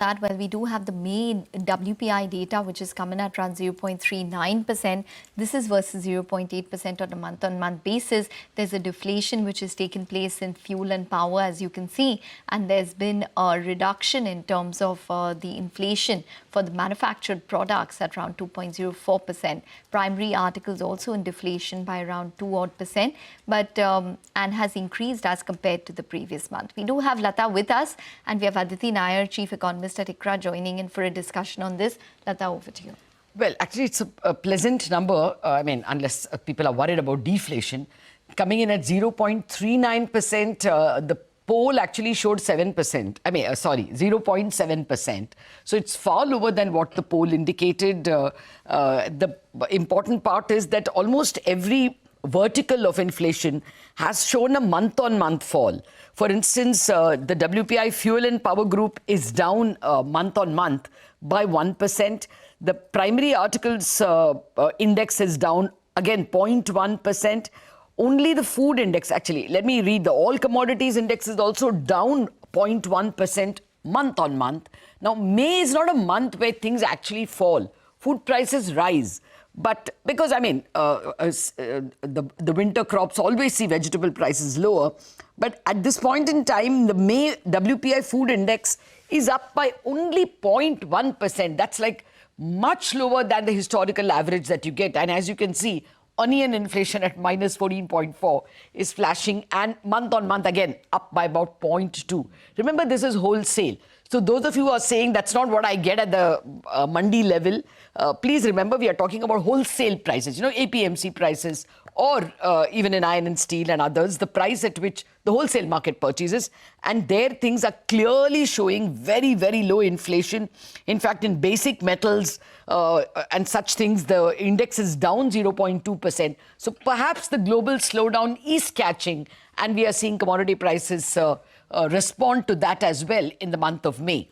that, well, we do have the main WPI data, which is coming at around 0.39%. This is versus 0.8% on a month-on-month basis. There's a deflation which has taken place in fuel and power, as you can see, and there's been a reduction in terms of the inflation for the manufactured products at around 2.04%. Primary articles also in deflation by around 2% but and has increased as compared to the previous month. We do have Latha with us, and we have Aditi Nayar, Chief Economist at ICRA, joining in for a discussion on this. Latha, over to you. Well, actually, it's a pleasant number. I mean, unless people are worried about deflation. Coming in at 0.39%, the poll actually showed 7%. I mean, 0.7%. So it's far lower than what the poll indicated. The important part is that almost every vertical of inflation has shown a month-on-month fall. For instance, the WPI fuel and power group is down month-on-month by 1%. The primary articles index is down again 0.1%. Only the food index, actually, let me read, the all commodities index is also down 0.1% month-on-month. Now, May is not a month where things actually fall. Food prices rise. But because, I mean, the winter crops always see vegetable prices lower. But at this point in time, the May WPI food index is up by only 0.1%. That's like much lower than the historical average that you get. And as you can see, onion inflation at minus 14.4 is flashing, and month on month again up by about 0.2. Remember, this is wholesale. So those of you who are saying that's not what I get at the mandi level, please remember we are talking about wholesale prices, you know, APMC prices, or even in iron and steel and others, the price at which the wholesale market purchases. And there things are clearly showing very, very low inflation. In fact, in basic metals and such things, the index is down 0.2%. So perhaps the global slowdown is catching, and we are seeing commodity prices respond to that as well in the month of May.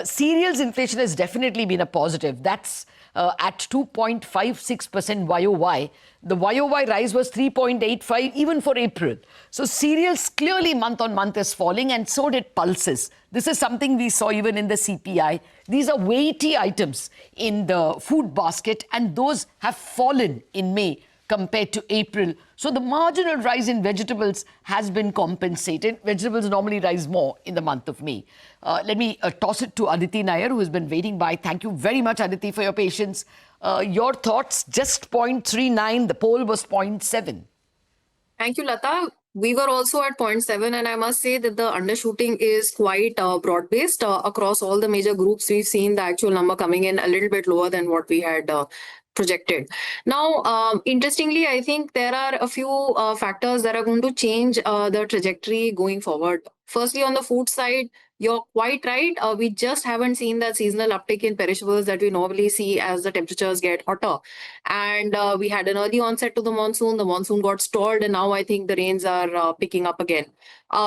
Cereals inflation has definitely been a positive. That's at 2.56% YOY. The YOY rise was 3.85 even for April. So cereals clearly month on month is falling, and so did pulses. This is something we saw even in the CPI. These are weighty items in the food basket, and those have fallen in May compared to April. So the marginal rise in vegetables has been compensated. Vegetables normally rise more in the month of May. Let me toss it to Aditi Nayar, who has been waiting by. Thank you very much, Aditi, for your patience. Your thoughts, just 0.39, the poll was 0.7. Thank you, Latha. We were also at 0.7, and I must say that the undershooting is quite broad-based across all the major groups. We've seen the actual number coming in a little bit lower than what we had projected. Now, interestingly, I think there are a few factors that are going to change the trajectory going forward. Firstly, on the food side, you're quite right. We just haven't seen that seasonal uptick in perishables that we normally see as the temperatures get hotter. And we had an early onset to the monsoon. The monsoon got stalled, and now I think the rains are picking up again.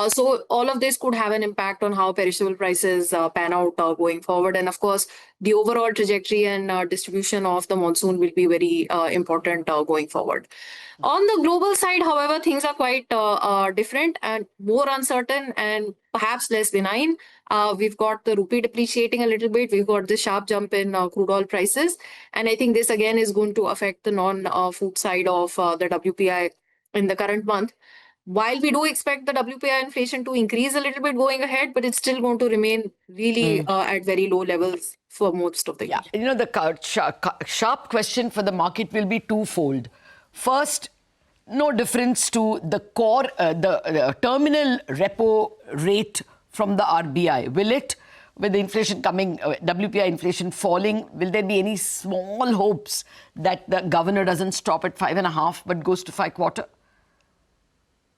So all of this could have an impact on how perishable prices pan out going forward. And of course, the overall trajectory and distribution of the monsoon will be very important going forward. On the global side, however, things are quite different and more uncertain and perhaps less benign. We've got the rupee depreciating a little bit. We've got the sharp jump in crude oil prices. And I think this again is going to affect the non-food side of the WPI in the current month. While we do expect the WPI inflation to increase a little bit going ahead, but it's still going to remain really at very low levels for most of the year. You know, the sharp question for the market will be twofold. First, no difference to the core, the terminal repo rate from the RBI. Will it, with the inflation coming, WPI inflation falling, will there be any small hopes that the governor doesn't stop at 5.5 but goes to 5.25?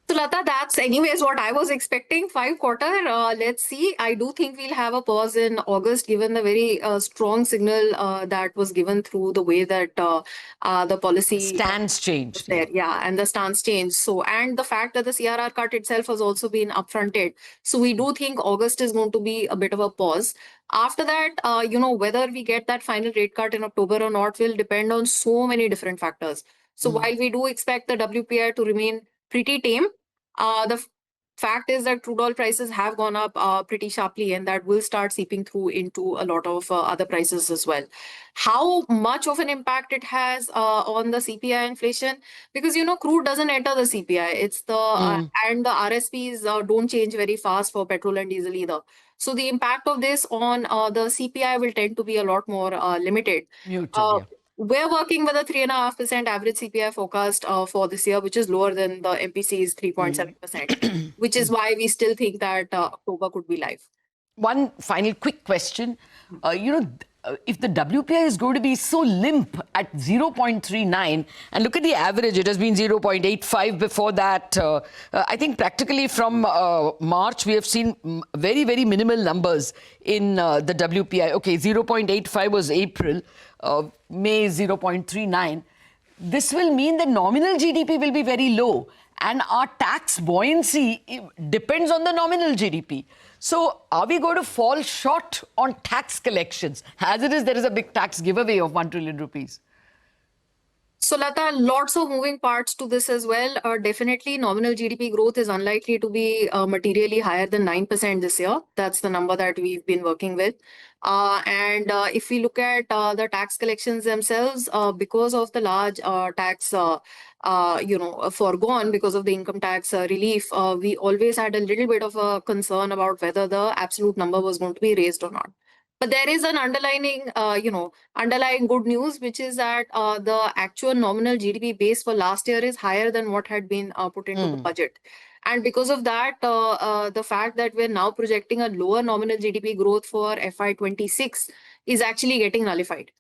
So Latha, that's anyways what I was expecting, 5.25. Let's see. I do think we'll have a pause in August, given the very strong signal that was given through the way that the policy stance changed. There. Yeah, and the stance changed. So, and the fact that the CRR cut itself has also been upfronted. So we do think August is going to be a bit of a pause. After that, you know, whether we get that final rate cut in October or not will depend on so many different factors. So while we do expect the WPI to remain pretty tame, the fact is that crude oil prices have gone up pretty sharply, and that will start seeping through into a lot of other prices as well. How much of an impact it has on the CPI inflation? Because crude doesn't enter the CPI. It's the and the RSPs don't change very fast for petrol and diesel either. So the impact of this on the CPI will tend to be a lot more limited. Muted, Uh, yeah. we're working with a 3.5% average CPI forecast for this year, which is lower than the MPC's 3.7%, which is why we still think that October could be live. One final quick question. If the WPI is going to be so limp at 0.39, and look at the average, it has been 0.85 before that. I think practically from March, we have seen very, very minimal numbers in the WPI. Okay, 0.85 was April, May 0.39. This will mean that nominal GDP will be very low, and our tax buoyancy depends on the nominal GDP. So are we going to fall short on tax collections? As it is, there is a big tax giveaway of 1 trillion rupees. So, Latha, lots of moving parts to this as well. Definitely, nominal GDP growth is unlikely to be materially higher than 9% this year. That's the number that we've been working with. And if we look at the tax collections themselves, because of the large tax, foregone because of the income tax relief, we always had a little bit of a concern about whether the absolute number was going to be raised or not. But there is an underlying good news, which is that the actual nominal GDP base for last year is higher than what had been put into the budget. And because of that, the fact that we're now projecting a lower nominal GDP growth for FY26 is actually getting nullified.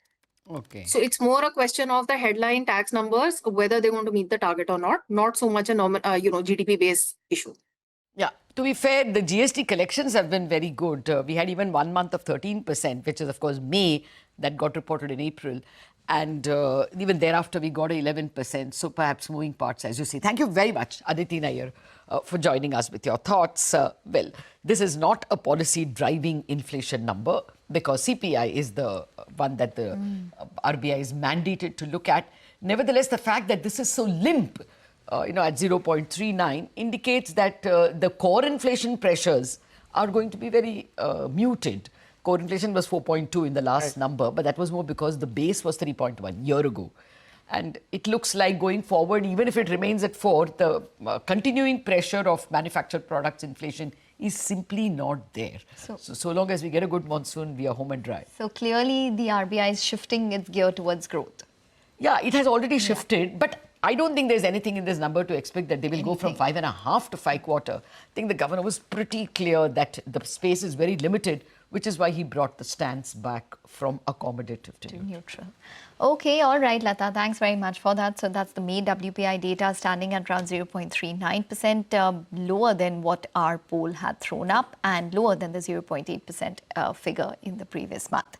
Okay. So it's more a question of the headline tax numbers, whether they're going to meet the target or not so much a GDP base issue. Yeah, to be fair, the GST collections have been very good. We had even 1 month of 13%, which is, of course, May, that got reported in April. And even thereafter, we got 11%. So perhaps moving parts, as you see. Thank you very much, Aditi Nayar, for joining us with your thoughts. Well, this is not a policy driving inflation number because CPI is the one that the RBI is mandated to look at. Nevertheless, the fact that this is so limp, at 0.39 indicates that the core inflation pressures are going to be very muted. Core inflation was 4.2 in the last number, but that was more because the base was 3.1 year ago. And it looks like going forward, even if it remains at 4, the continuing pressure of manufactured products inflation is simply not there. So long as we get a good monsoon, we are home and dry. So clearly the RBI is shifting its gear towards growth. Yeah, it has already shifted, but I don't think there's anything in this number to expect that they will go from 5.5 to 5.25. I think the governor was pretty clear that the space is very limited, which is why he brought the stance back from accommodative to neutral. Okay, all right, Latha, thanks very much for that. So that's the May WPI data standing at around 0.39%, lower than what our poll had thrown up and lower than the 0.8% figure in the previous month.